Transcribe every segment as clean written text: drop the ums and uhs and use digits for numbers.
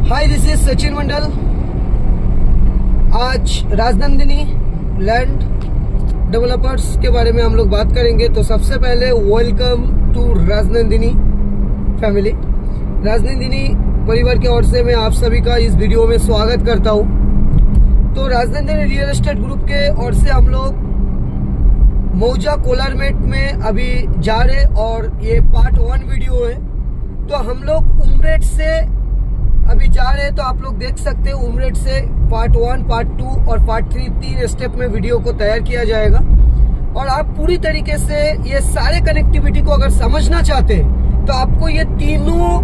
Hi, this is Sachin मंडल। आज Rajnandini land developers के बारे में हम लोग बात करेंगे। तो सबसे पहले welcome to Rajnandini family. Rajnandini परिवार की ओर से मैं आप सभी का इस वीडियो में स्वागत करता हूं। तो राजनंदिनी रियल एस्टेट ग्रुप के ओर से हम लोग मौजा कोलारमेट में अभी जा रहे और ये पार्ट 1 वीडियो है। तो हम लोग उमरेड से अभी जा रहे हैं, तो आप लोग देख सकते हैं उमरेड से पार्ट 1, पार्ट 2 और पार्ट 3 तीन स्टेप में वीडियो को तैयार किया जाएगा। और आप पूरी तरीके से ये सारे कनेक्टिविटी को अगर समझना चाहते हैं तो आपको ये तीनों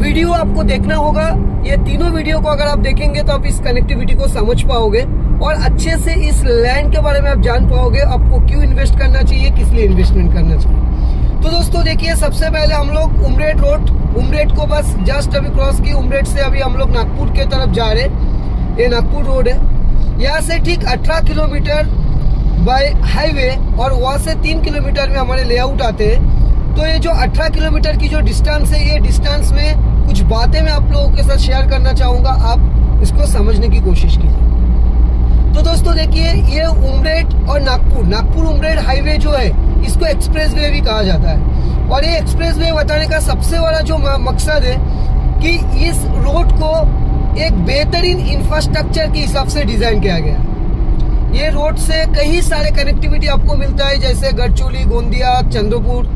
वीडियो आपको देखना होगा। ये तीनों वीडियो को अगर आप देखेंगे तो आप इस कनेक्टिविटी को समझ पाओगे और अच्छे से इस लैंड के बारे में आप जान पाओगे, आपको क्यों इन्वेस्ट करना चाहिए, किस लिए इन्वेस्टमेंट करना चाहिए। तो दोस्तों देखिए, सबसे पहले हम लोग उमरेड को बस जस्ट अभी क्रॉस की। उमरेड से अभी हम लोग नागपुर के तरफ जा रहे। ये नागपुर रोड है। यहाँ से ठीक 18 किलोमीटर बाय हाईवे और वहाँ से 3 किलोमीटर में हमारे लेआउट आते हैं। तो ये जो 18 किलोमीटर की जो डिस्टेंस है, ये डिस्टेंस में कुछ बातें मैं आप लोगों के साथ शेयर करना चाहूँगा। आप इसको समझने की कोशिश कीजिए। तो दोस्तों देखिए, ये उमरेड और नागपुर उमरेड हाईवे जो है, इसको एक्सप्रेसवे भी कहा जाता है। और ये एक्सप्रेसवे बताने का सबसे बड़ा जो मकसद है कि इस रोड को एक बेहतरीन इंफ्रास्ट्रक्चर के हिसाब से डिजाइन किया गया है। ये रोड से कई सारे कनेक्टिविटी आपको मिलता है, जैसे गढ़चिरौली, गोंदिया, चंद्रपुर,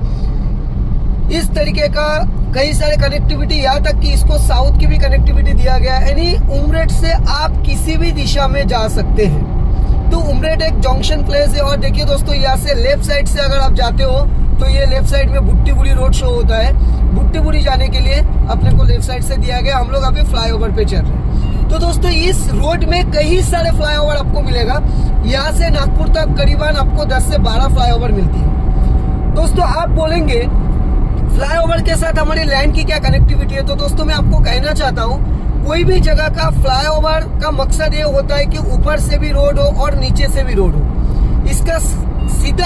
इस तरीके का कई सारे कनेक्टिविटी, यहाँ तक कि इसको साउथ की भी कनेक्टिविटी दिया गया है। यानी उमरेड से आप किसी भी दिशा में जा सकते हैं। तो उमरेड एक जंक्शन प्लेस है। और देखिए दोस्तों, यहाँ से लेफ्ट साइड से अगर आप जाते हो तो ये लेफ्ट साइड में बुट्टीबुड़ी रोड शो होता है। बुट्टीबुड़ी जाने के लिए अपने को लेफ्ट साइड से दिया गया। हम लोग अभी फ्लाईओवर पे चल रहे हैं। तो दोस्तों, इस रोड में कई सारे फ्लाईओवर आपको मिलेगा। यहाँ से नागपुर तक करीबन आपको 10 से 12 फ्लाईओवर मिलती है। दोस्तों आप बोलेंगे फ्लाईओवर के साथ हमारी लैंड की क्या कनेक्टिविटी है। तो दोस्तों मैं आपको कहना चाहता हूँ, कोई भी जगह का फ्लाईओवर का मकसद ये होता है कि ऊपर से भी रोड हो और नीचे से भी रोड हो। इसका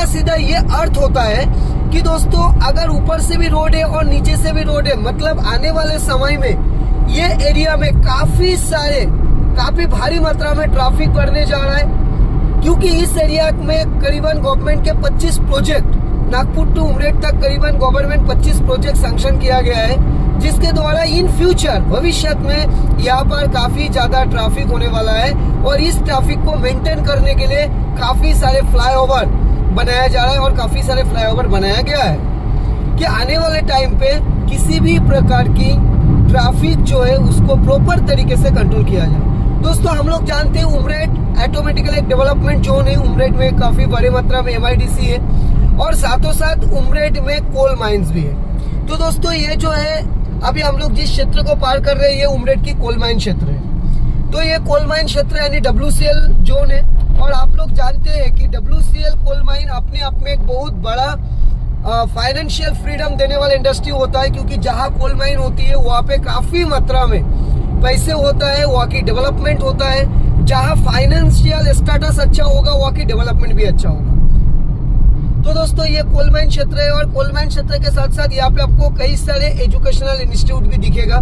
सीधा ये अर्थ होता है कि दोस्तों, अगर ऊपर से भी रोड है और नीचे से भी रोड है, मतलब आने वाले समय में ये एरिया में काफी भारी मात्रा में ट्रैफिक बढ़ने जा रहा है। क्योंकि इस एरिया में करीबन गवर्नमेंट के 25 प्रोजेक्ट, नागपुर टू उमरेड तक करीबन गवर्नमेंट 25 प्रोजेक्ट सैंक्शन किया गया है, जिसके द्वारा इन फ्यूचर भविष्य में यहाँ पर काफी ज्यादा ट्रैफिक होने वाला है। और इस ट्रैफिक को मेंटेन करने के लिए काफी सारे फ्लाईओवर बनाया जा रहा है और काफी सारे फ्लाईओवर बनाया गया है कि आने वाले टाइम पे किसी भी प्रकार की ट्रैफिक जो है उसको प्रॉपर तरीके से कंट्रोल किया जाए। दोस्तों हम लोग जानते हैं उमरेड ऑटोमेटिकली एक डेवलपमेंट जोन है। उमरेड में काफी बड़ी मात्रा में MIDC है और साथों साथ उमरेड में कोल माइंस भी है। तो दोस्तों ये जो है, अभी हम लोग जिस क्षेत्र को पार कर रहे हैं, ये उमरेड की कोल माइन क्षेत्र है। तो ये कोल माइन क्षेत्र यानी WCL जोन है। और आप लोग जानते हैं कि WCL कोल माइन अपने आप में एक बहुत बड़ा फाइनेंशियल फ्रीडम देने वाला इंडस्ट्री होता है। क्योंकि जहाँ कोल माइन होती है वहाँ पे काफी मात्रा में पैसे होता है, वहाँ की डेवलपमेंट होता है। जहाँ फाइनेंशियल स्टेटस अच्छा होगा, वहाँ की डेवलपमेंट भी अच्छा होगा। तो दोस्तों ये कोल माइन क्षेत्र है। और कोल माइन क्षेत्र के साथ साथ यहाँ पे आपको कई सारे एजुकेशनल इंस्टीट्यूट भी दिखेगा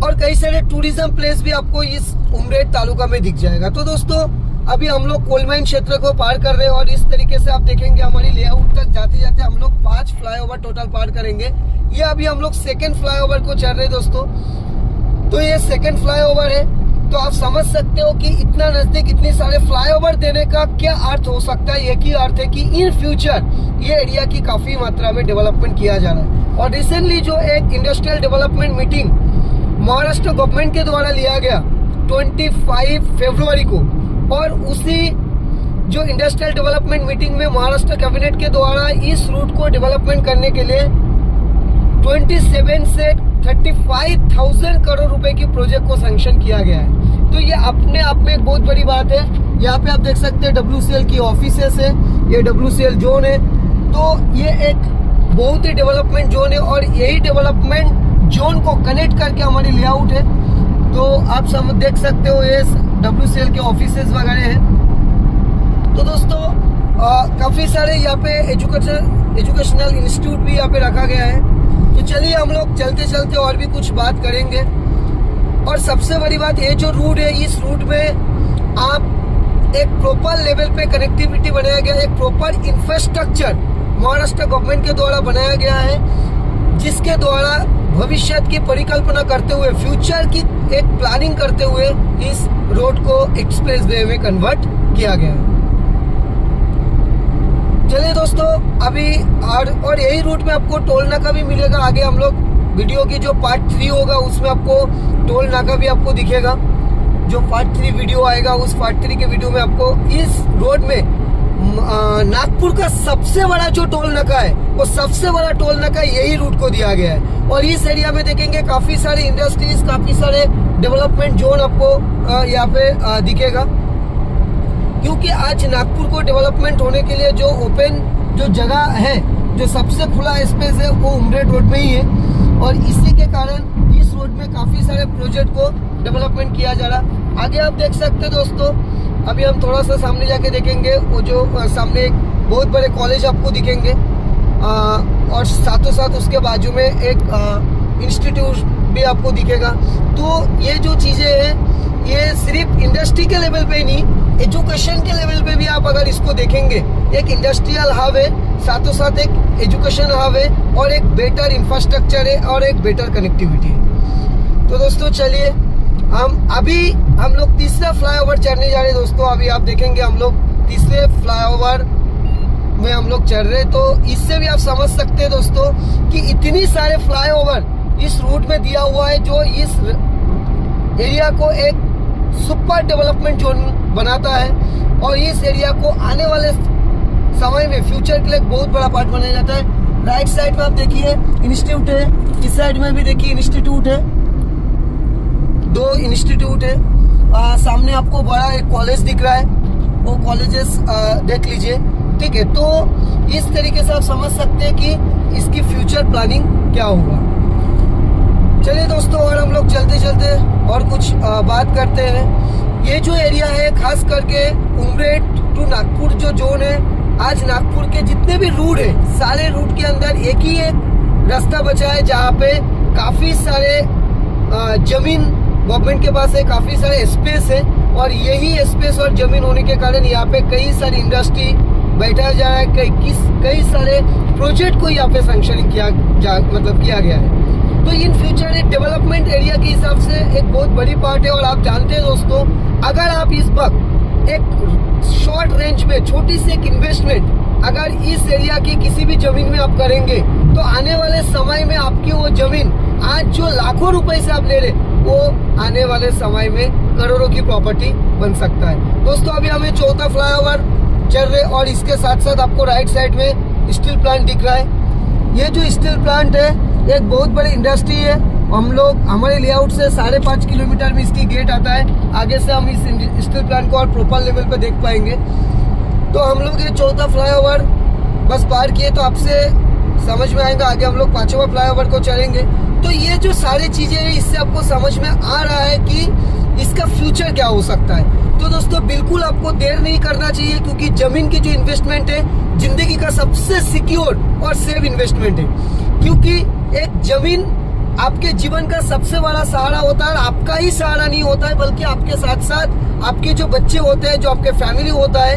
और कई सारे टूरिज्म प्लेस भी आपको इस उमरेड तालुका में दिख जाएगा। तो दोस्तों अभी हम लोग कोल माइन क्षेत्र को पार कर रहे हैं और इस तरीके से आप देखेंगे हमारी लेआउट तक जाते जाते हम लोग 5 फ्लाईओवर टोटल पार करेंगे। ये अभी हम लोग सेकेंड फ्लाईओवर को चल रहे हैं दोस्तों। तो ये सेकेंड फ्लाईओवर है। तो आप समझ सकते हो कि इतना नजदीक इतने सारे फ्लाईओवर देने का क्या अर्थ हो सकता है। एक ही अर्थ है कि इन फ्यूचर ये एरिया की काफी मात्रा में डेवलपमेंट किया जा रहा है। और रिसेंटली जो एक industrial development meeting Maharashtra government के द्वारा लिया गया 25 फरवरी को, और उसी जो इंडस्ट्रियल डेवलपमेंट मीटिंग में महाराष्ट्र कैबिनेट के द्वारा इस रूट को डेवलपमेंट करने के लिए 27 से 35,000 करोड़ रुपए की प्रोजेक्ट को सैंक्शन किया गया है। तो ये अपने आप में एक बहुत बड़ी बात है। यहाँ पे आप देख सकते हैं WCL की ऑफिसेस है, ये WCL जोन है। तो ये एक बहुत ही डेवलपमेंट जोन है और यही डेवलपमेंट जोन को कनेक्ट करके हमारी लेआउट है। तो आप सब देख सकते हो ये WCL के ऑफिसेस वगैरह हैं। तो दोस्तों काफी सारे यहाँ पे एजुकेशनल इंस्टीट्यूट भी यहाँ पे रखा गया है। तो चलिए हम लोग चलते चलते और भी कुछ बात करेंगे। और सबसे बड़ी बात, ये जो रूट है, इस रूट में आप एक प्रॉपर लेवल पे कनेक्टिविटी बनाया गया, एक प्रॉपर इंफ्रास्ट्रक्चर महाराष्ट्र गवर्नमेंट के द्वारा बनाया गया है, जिसके द्वारा भविष्य की परिकल्पना करते हुए, फ्यूचर की एक प्लानिंग करते हुए इस रोड को एक्सप्रेस वे में कन्वर्ट किया गया है। चलिए दोस्तों, अभी और यही रूट में आपको टोल नाका भी मिलेगा। आगे हम लोग वीडियो की जो पार्ट 3 होगा उसमें आपको टोल नाका भी आपको दिखेगा। जो पार्ट 3 वीडियो आएगा, उस पार्ट 3 के वीडियो में आपको इस रोड में नागपुर का सबसे बड़ा जो टोल नाका है, वो सबसे बड़ा टोल नाका यही रूट को दिया गया है। और इस एरिया में देखेंगे काफी सारे इंडस्ट्रीज, काफी सारे डेवलपमेंट जोन आपको यहाँ पे दिखेगा, क्योंकि आज नागपुर को डेवलपमेंट होने के लिए जो ओपन जो जगह है, जो सबसे खुला स्पेस है, वो उमरेड रोड में ही है। और इसी के कारण इस रोड में काफी सारे प्रोजेक्ट को डेवलपमेंट किया जा रहा। आगे आप देख सकते हैं दोस्तों, अभी हम थोड़ा सा सामने जाके देखेंगे, वो जो सामने एक बहुत बड़े कॉलेज आपको दिखेंगे, और साथों साथ उसके बाजू में एक इंस्टीट्यूट भी आपको दिखेगा। तो ये जो चीजें हैं, ये सिर्फ इंडस्ट्री के लेवल पे ही नहीं, एजुकेशन के लेवल पे भी आप अगर इसको देखेंगे, एक इंडस्ट्रियल हब है, साथों साथ एक एजुकेशन हब है, और एक बेटर इंफ्रास्ट्रक्चर है, और एक बेटर कनेक्टिविटी है। तो दोस्तों चलिए, हम लोग तीसरा फ्लाईओवर चढ़ने जा रहे हैं दोस्तों। अभी आप देखेंगे हम लोग तीसरे फ्लाईओवर में हम लोग चढ़ रहे हैं। तो इससे भी आप समझ सकते हैं दोस्तों कि इतनी सारे फ्लाईओवर इस रूट में दिया हुआ है, जो इस एरिया को एक सुपर डेवलपमेंट जोन बनाता है, और इस एरिया को आने वाले समय में फ्यूचर के लिए एक बहुत बड़ा पार्ट बनाया जाता है। राइट साइड में आप देखिए इंस्टीट्यूट है, इस साइड में भी देखिए इंस्टीट्यूट है, 2 इंस्टीट्यूट है। सामने आपको बड़ा एक कॉलेज दिख रहा है, वो कॉलेजेस देख लीजिए, ठीक है। तो इस तरीके से आप समझ सकते हैं कि इसकी फ्यूचर प्लानिंग क्या होगा। चलिए दोस्तों, और हम लोग चलते चलते और कुछ बात करते हैं। ये जो एरिया है, खास करके उमरेड टू नागपुर जो जोन है, आज नागपुर के जितने भी रूट है, सारे रूट के अंदर एक ही एक रास्ता बचा है, जहाँ पे काफी सारे जमीन गवर्नमेंट के पास है, काफी सारे स्पेस है, और यही स्पेस और जमीन होने के कारण यहाँ पे कई सारी इंडस्ट्री बैठाया जा रहा है, कई सारे प्रोजेक्ट को यहाँ पे सैंक्शनिंग किया गया है। तो इन फ्यूचर एक डेवलपमेंट एरिया के हिसाब से एक बहुत बड़ी पार्ट है। और आप जानते हैं दोस्तों, अगर आप इस वक्त एक शॉर्ट रेंज में छोटी सी एक इन्वेस्टमेंट अगर इस एरिया की किसी भी जमीन में आप करेंगे, तो आने वाले समय में आपकी वो जमीन आज जो लाखों रुपए से आप ले रहे, वो आने वाले समय में करोड़ों की प्रॉपर्टी बन सकता है। दोस्तों, अभी हमें चौथा फ्लाईओवर चल रहे, और इसके साथ साथ आपको राइट साइड में स्टील प्लांट दिख रहा है। ये जो स्टील प्लांट है, एक बहुत बड़ी इंडस्ट्री है। हम लोग हमारे लेआउट से 5.5 किलोमीटर में इसकी गेट आता है। आगे से हम इस स्टील प्लांट को और प्रॉपर लेवल पे देख पाएंगे। तो हम लोग ये चौथा फ्लाईओवर बस पार किए, तो आपसे समझ में आएगा। आगे हम लोग 5वां फ्लाईओवर को चलेंगे। तो ये जो सारी चीजें हैं, इससे आपको समझ में आ रहा है कि इसका फ्यूचर क्या हो सकता है। तो दोस्तों, बिल्कुल आपको देर नहीं करना चाहिए, क्योंकि जमीन की जो इन्वेस्टमेंट है, जिंदगी का सबसे सिक्योर और सेफ इन्वेस्टमेंट है। क्योंकि एक जमीन आपके जीवन का सबसे बड़ा सहारा होता है। आपका ही सहारा नहीं होता है, बल्कि आपके साथ साथ आपके जो बच्चे होते हैं, जो आपके फैमिली होता है,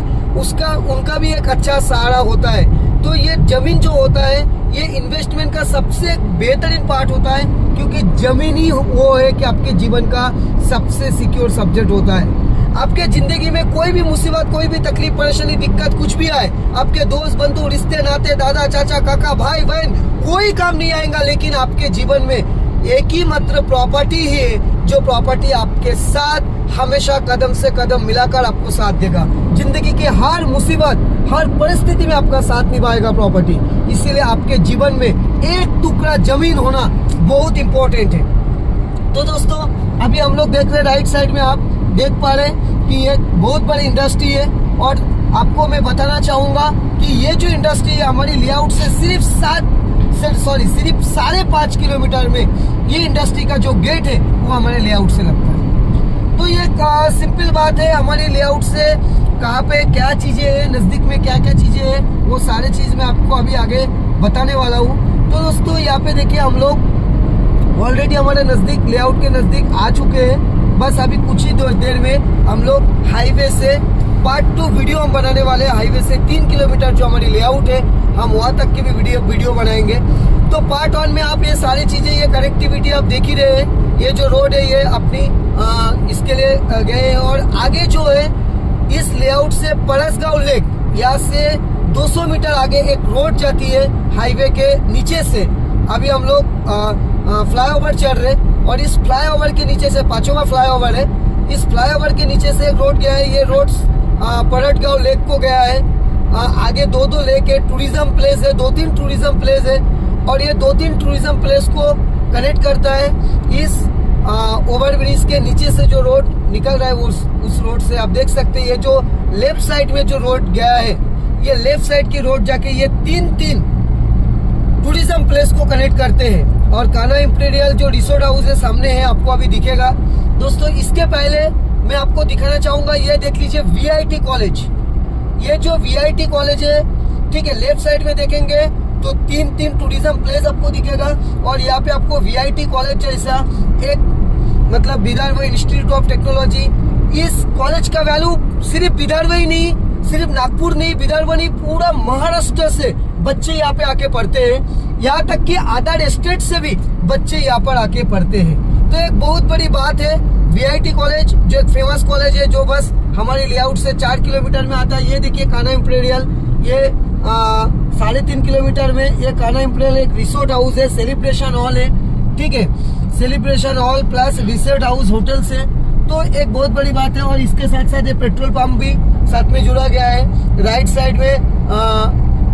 उनका भी एक अच्छा सहारा होता है। तो ये जमीन जो होता है, ये इन्वेस्टमेंट का सबसे बेहतरीन पार्ट होता है, क्योंकि जमीन ही वो है कि आपके जीवन का सबसे सिक्योर सब्जेक्ट होता है। आपके जिंदगी में कोई भी मुसीबत, कोई भी तकलीफ, परेशानी, दिक्कत कुछ भी आए, आपके दोस्त, बंधु, रिश्ते नाते, दादा, चाचा, काका, भाई, बहन, कोई काम नहीं आएगा। लेकिन आपके जीवन में एक ही मात्र प्रॉपर्टी है, जो प्रॉपर्टी आपके साथ हमेशा कदम से कदम मिलाकर आपको साथ देगा। जिंदगी की हर मुसीबत, हर परिस्थिति में आपका साथ निभाएगा प्रॉपर्टी। इसीलिए आपके जीवन में एक टुकड़ा जमीन होना बहुत इंपॉर्टेंट है। तो दोस्तों, अभी हम लोग देख रहे हैं राइट साइड में, आप देख पा रहे हैं कि ये बहुत बड़ी इंडस्ट्री है। और आपको मैं बताना चाहूंगा कि ये जो इंडस्ट्री है, हमारी लेआउट से सिर्फ 5.5 किलोमीटर में ये इंडस्ट्री का जो गेट है, वो हमारे लेआउट से लगता है। तो ये सिंपल बात है, हमारे लेआउट से कहाँ पे क्या चीजें हैं, नजदीक में क्या क्या चीजें हैं, वो सारे चीज मैं आपको अभी आगे बताने वाला हूँ। तो दोस्तों, यहाँ पे देखिए हम लोग ऑलरेडी हमारे नजदीक, लेआउट के नजदीक आ चुके हैं। बस अभी कुछ ही देर में हम लोग हाईवे से पार्ट 2 वीडियो हम बनाने वाले हैं। हाईवे से 3 किलोमीटर जो हमारी लेआउट है, हम वहां तक की भी वीडियो बनाएंगे। तो पार्ट 1 में आप ये सारी चीजें, ये कनेक्टिविटी आप देख ही रहे हैं। ये जो रोड है ये अपनी इसके लिए गए हैं। और आगे जो है इस लेआउट से परसगांव लेक, यहाँ से 200 मीटर आगे एक रोड जाती है हाईवे के नीचे से। अभी हम लोग फ्लाईओवर चढ़ रहे, और इस फ्लाईओवर के नीचे से 5वां फ्लाईओवर है। इस फ्लाईओवर के नीचे से एक रोड गया है। ये रोड परसगांव लेक को गया है। आगे 2 लेक है, टूरिज्म प्लेस है, 2-3 टूरिज्म प्लेस है। और ये 2-3 टूरिज्म प्लेस को कनेक्ट करता है इस ओवरब्रिज के नीचे से जो रोड निकल रहा है उस रोड से। आप देख सकते हैं ये जो लेफ्ट साइड में जो रोड गया है, ये लेफ्ट साइड की रोड जाके ये 3 टूरिज्म प्लेस को कनेक्ट करते हैं। और कान्हा इंपीरियल जो रिसोर्ट हाउस है सामने है, आपको अभी दिखेगा। दोस्तों इसके पहले मैं आपको दिखाना चाहूंगा, ये देख लीजिए VIT कॉलेज। ये जो VIT कॉलेज है, ठीक है, लेफ्ट साइड में देखेंगे तो 3 टूरिज्म प्लेस आपको दिखेगा। और यहाँ पे आपको VIT कॉलेज जैसा एक, मतलब विदर्भ इंस्टीट्यूट ऑफ टेक्नोलॉजी। इस कॉलेज का वैल्यू सिर्फ विदर्भ ही नहीं, सिर्फ नागपुर नहीं, विदर्भ नहीं, पूरा महाराष्ट्र से बच्चे यहाँ पे आके पढ़ते हैं। यहाँ तक कि अदर स्टेट से भी बच्चे यहाँ पर आके पढ़ते हैं। तो एक बहुत बड़ी बात है। VIT कॉलेज जो एक फेमस कॉलेज है, जो बस हमारे लेआउट से 4 किलोमीटर में आता है। ये देखिए कान्हा इंपीरियल, ये 3.5 किलोमीटर में ये कान्हा इंपीरियल एक रिसोर्ट हाउस है, सेलिब्रेशन हॉल है, ठीक है, celebration hall plus resort house hotel से। तो एक बहुत बड़ी बात है। और इसके साथ साथ ये पेट्रोल पंप भी साथ में जुड़ा गया है। राइट साइड में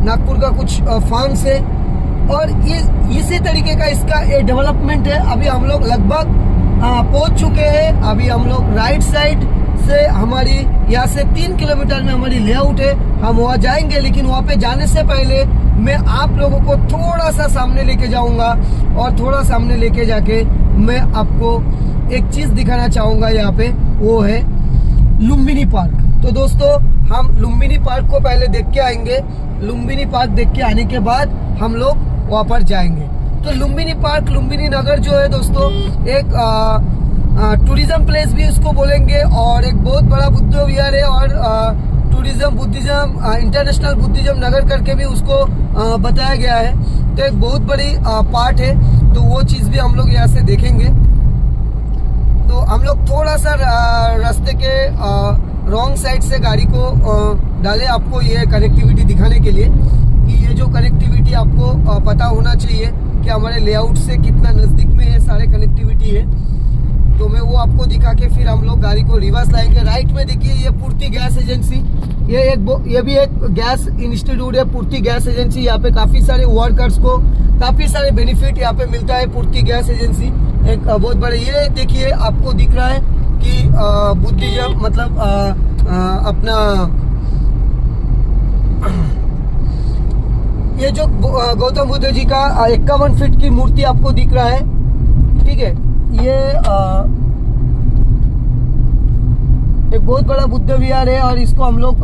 नागपुर का कुछ फार्म्स है। और ये इसी तरीके का इसका ये डेवलपमेंट है। अभी हम लोग लगभग पहुंच चुके हैं। अभी हम लोग राइट साइड से, हमारी यहाँ से 3 किलोमीटर में हमारी लेआउट है, हम वहाँ जाएंगे। लेकिन वहाँ पे जाने से पहले मैं आप लोगों को थोड़ा सा सामने लेके जाऊंगा, और थोड़ा सामने लेके जाके मैं आपको एक चीज दिखाना चाहूंगा यहाँ पे, वो है लुम्बिनी पार्क। तो दोस्तों हम लुम्बिनी पार्क को पहले देख के आएंगे। लुम्बिनी पार्क देख के आने के बाद हम लोग वहाँ पर जाएंगे। तो लुम्बिनी पार्क, लुम्बिनी नगर जो है दोस्तों, एक टूरिज्म प्लेस भी उसको बोलेंगे, और एक बहुत बड़ा बुद्ध विहार है, और टूरिज्म बुद्धिज्म इंटरनेशनल बुद्धिज्म नगर करके भी उसको बताया गया है। तो एक बहुत बड़ी पार्ट है। तो वो चीज भी हम लोग यहाँ से देखेंगे। तो हम लोग थोड़ा सा रास्ते के रॉन्ग साइड से गाड़ी को डाले, आपको ये कनेक्टिविटी दिखाने के लिए कि ये जो कनेक्टिविटी आपको पता होना चाहिए कि हमारे लेआउट से कितना नजदीक में ये सारे कनेक्टिविटी है। तो मैं वो आपको दिखा के फिर हम लोग गाड़ी को रिवर्स लाएंगे। राइट में देखिए ये पूर्ति गैस एजेंसी, ये भी एक गैस इंस्टीट्यूट है, पूर्ति गैस एजेंसी। यहाँ पे काफी सारे वर्कर्स को काफी सारे बेनिफिट यहाँ पे मिलता है। पूर्ति गैस एजेंसी एक बहुत बड़े, ये देखिए आपको दिख रहा है कि बुद्धिज्म, मतलब अपना ये जो गौतम बुद्ध जी का 51 फीट की मूर्ति आपको दिख रहा है, ठीक है। ये एक बहुत बड़ा बुद्ध विहार है, और इसको हम लोग